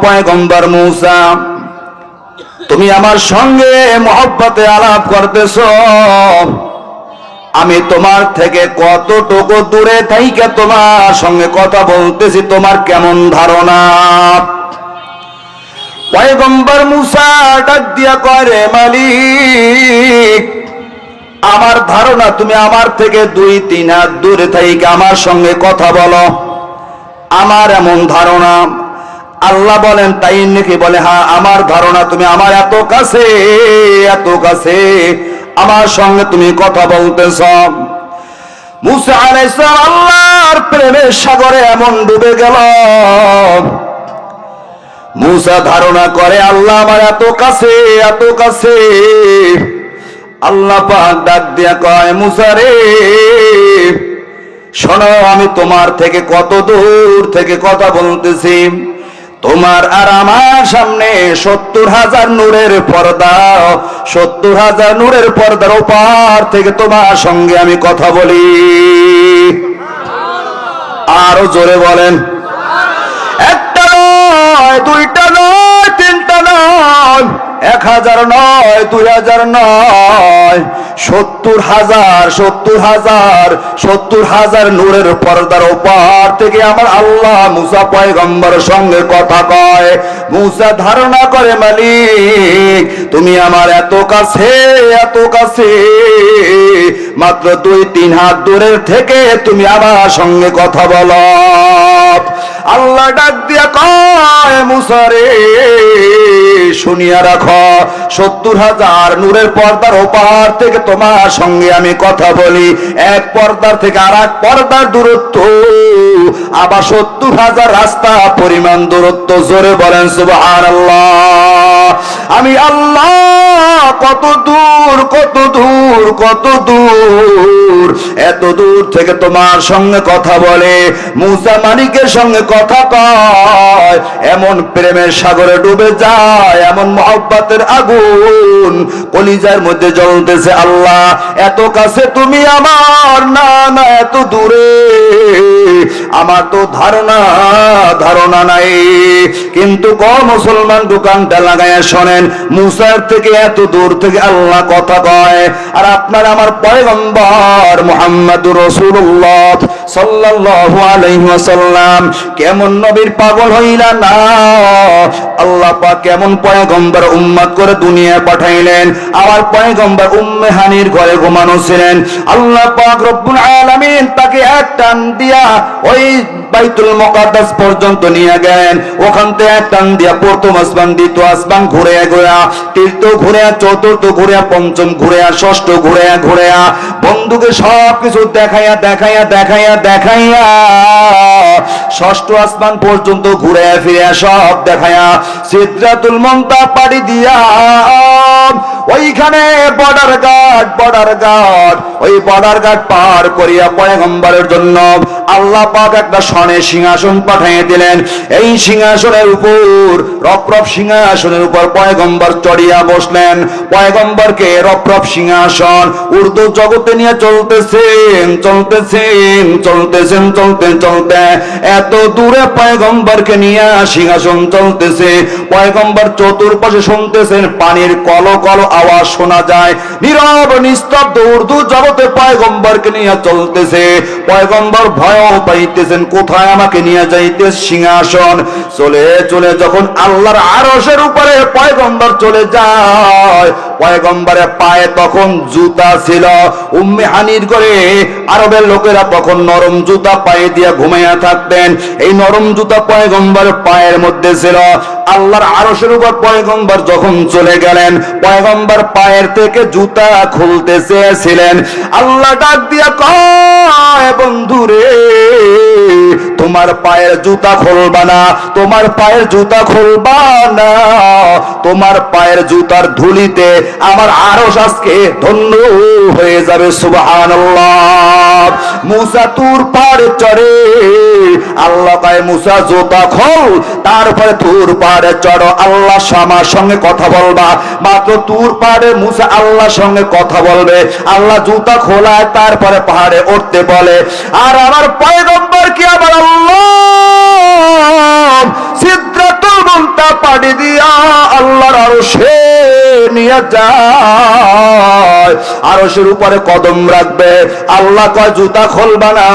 পয়গম্বর মূসা, তুমি আমার সঙ্গে মহব্বতে আলাপ করতেছো, আমি তোমার থেকে কতটুকু দূরে থাইকা তোমার সঙ্গে কথা বলতেছি, তোমার কেমন ধারণা? পয়গম্বর মূসা ডাক দিয়া কয়, মালিক, আমার ধারণা তুমি আমার থেকে 2-3 হাত দূরে থাইকা আমার সঙ্গে কথা বলো, আমার এমন ধারণা। আল্লাহ বলেন, তাই নাকি? বলে, হ্যাঁ, আমার ধারণা তুমি আমার এত কাছে আমার সঙ্গে তুমি কথা বলতেছ। মূসা আলাইহিস সালাম আল্লাহর প্রেমের সাগরে এমন ডুবে গেল, মূসা ধারণা করে আল্লাহ আমার এত কাছে। আল্লাহ পাক ডাক দিয়া কয়, মূসা রে, শোনো, আমি তোমার থেকে কত দূর থেকে কথা বলতেছি। তোমার আর আমার সামনে 70,000 নূরের পর্দা, 70,000 নূরের পর্দার ওপার থেকে তোমার সঙ্গে আমি কথা বলি। আরো জোরে বলেন, একটা নয়, দুইটা নয়, তিনটা নয়, 1000 নয়, 2000 নয়, 70,000 নূরের পর্দার ওপার থেকে আমার আল্লাহ মূসা পয়গম্বরের সঙ্গে কথা কয়। মূসা ধারণা করে, মালিক, তুমি আমার এত কাছে, মাত্র 2-3 হাত দূরের থেকে তুমি আমার সঙ্গে কথা বলো। আল্লাহ ডাক দিয়া কয়, মূসা রে, শুনিয়া রাখো, 70,000 নূরের পর্দার ওপার থেকে তোমার সঙ্গে আমি কথা বলি। এক পর্দার থেকে আর এক পর্দার দূরত্ব আবার 70,000 রাস্তা পরিমাণ দূরত্ব। জোরে বলেন সুবহানাল্লাহ। আমি আল্লাহ কত দূর, এত দূর থেকে তোমার সঙ্গে কথা বলে। মূসা মালিকের সঙ্গে কথা কয়, এমন প্রেমের সাগরে ডুবে যায়, এমন মহব্বতের আগুন কলিজার মধ্যে জ্বলতেছে। আল্লাহ, এত কাছে তুমি আমার, না এত দূরে আমার তো ধারণা নাই। কিন্তু মুসলমান দোকানটা লাগাইয়া শোনেন, মূসার থেকে এত দূর থেকে আল্লাহ কথা কয়, আর আপনার আমার পয়গম্বর মুহাম্মদুর রাসূলুল্লাহ সাল্লাল্লাহু আলাইহি ওয়াসাল্লাম কেমন নবীর পাগল হইলা না? আল্লাহ পাক কেমন পয়গম্বর উম্মত করে দুনিয়ায় পাঠাইলেন। আমার পয়গম্বর উম্মে হানির ঘরে ঘুমানো ছিলেন। আল্লাহ পাক রব্বুল আলামিন তাকে এক টান দিয়া ওই বাইতুল মুকাদ্দাস পর্যন্ত নিয়ে গেলেন। ওখান থেকে এক টান দিয়া প্রথম আসমান, দ্বিতীয় আসমান ঘুরে তৃতীয় ঘুরে, চতুর্থ ঘুরে, পঞ্চম ঘুরে, ষষ্ঠ ঘুরে বন্ধুকে সব কিছু দেখাইয়া ষষ্ঠ আসমান পর্যন্ত ঘুরে ফিরে সব দেখাইয়া সিদরাতুল মুনতাহা পাড়ি দিয়া ওইখানে বর্ডার গার্ড ওই বর্ডার গার্ড পার করিয়া পয়গম্বরের জন্য আল্লাহ পাক একটা স্বর্ণে সিংহাসন পাঠিয়ে দিলেন। এই সিংহাসনের উপর রপ্রপ সিংহাসনের উপর পয়গম্বর চড়িয়া বসলেন। পয়গম্বরকে রপ্রপ সিংহাসন উর্দু জগতে নিয়ে চলতে এত দূরে পয়গম্বরকে নিয়ে সিংহাসন চলতেছে। পয়গম্বর চতুর্পাশে শুনতেছেন, পানির কল আওয়াজ শোনা যায়। নীরব নিস্তব্ধ উর্দু জগতে পয়গম্বরকে নিয়ে চলতেছে। পয়গম্বর ভয় পাইতেছেন, কোথায় আমাকে নিয়ে যাইতে? সিংহাসন চলে যখন আল্লাহর আরশের উপরে পয়গম্বর চলে যায়, পয়গম্বরের পায়ে তখন জুতা ছিল। উম্মে হানির ঘরে আরবের লোকেরা তখন নরম জুতা পায়ে দিয়ে ঘুমাইয়া থাকতেন। এই নরম জুতা পয়গম্বরের পায়ের মধ্যে ছিল। আল্লাহর আরশের উপর পয়গম্বর যখন চলে গেলেন, পয়গম্বর পায়ের থেকে জুতা খুলতে চেয়েছিলেন। আল্লাহ ডাক দিয়া কয়, বন্ধুরে, তোমার পায়ের জুতা খুলবা না, তোমার পায়ের জুতার ধুলিতে আমার আরশ আজকে ধন্য হয়ে যাবে। সুবহানাল্লাহ। মূসা তুর পাহাড়ে চড়ে। আল্লাহ কয়, মূসা জুতা খোল, তারপরে তুর পাহাড়ে চড়ো, আল্লাহ আমার সঙ্গে কথা বলবা। মাত্র তুর পাহাড়ে মূসা আল্লাহর সঙ্গে কথা বলবে। আল্লাহ জুতা খোলায়, তারপরে পাহাড়ে উঠতে বলে। আর আমার পয়গম্বর কি আবার আল্লাহ সিদরাতুল মুনতাহা আরশে নিয়ে যায়, আরশের উপরে কদম রাখবে। আল্লাহ কয় জুতা খুলবা না,